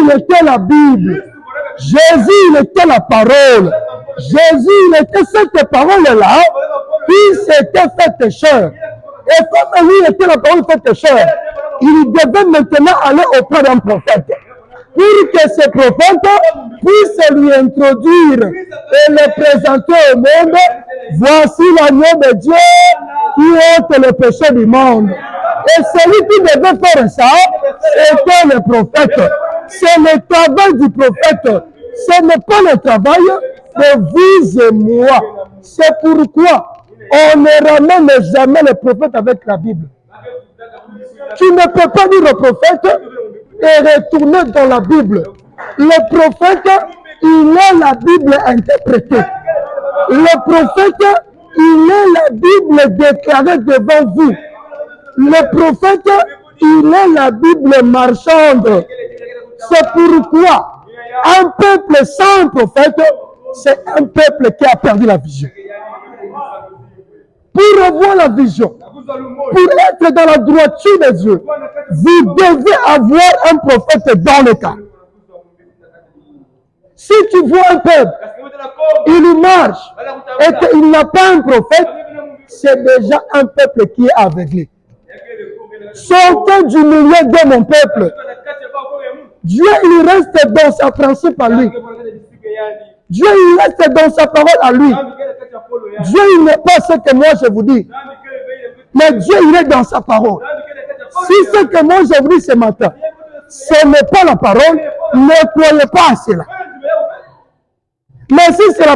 il était la Bible. Jésus, il était la parole. Jésus, il était cette parole-là qui s'était faite chair. Et comme lui était la parole faite chair, il devait maintenant aller auprès d'un prophète. Pour que ce prophète puisse lui introduire et le présenter au monde. Voici l'agneau de Dieu qui ôte le péché du monde. Et celui qui devait faire ça, c'était le prophète. C'est le travail du prophète. Ce n'est pas le travail de vous et moi. C'est pourquoi on ne ramène jamais le prophète avec la Bible. Tu ne peux pas dire au prophète et retourner dans la Bible. Le prophète, il est la Bible interprétée. Le prophète, il est la Bible déclarée devant vous. Le prophète, il est la Bible marchande. C'est pourquoi un peuple sans prophète, c'est un peuple qui a perdu la vision. Pour avoir la vision, pour être dans la droiture de Dieu, vous devez avoir un prophète dans le cas. Si tu vois un peuple, il marche et qu'il n'a pas un prophète, c'est déjà un peuple qui est aveuglé. Sortez du milieu de mon peuple. Dieu, il reste dans sa principe à lui. Dieu, il reste dans sa parole à lui. Dieu, il n'est pas ce que moi je vous dis. Mais Dieu, il est dans sa parole. Si ce que moi je vous dis ce matin, ce n'est pas la parole, ne croyez pas à cela. Mais si c'est la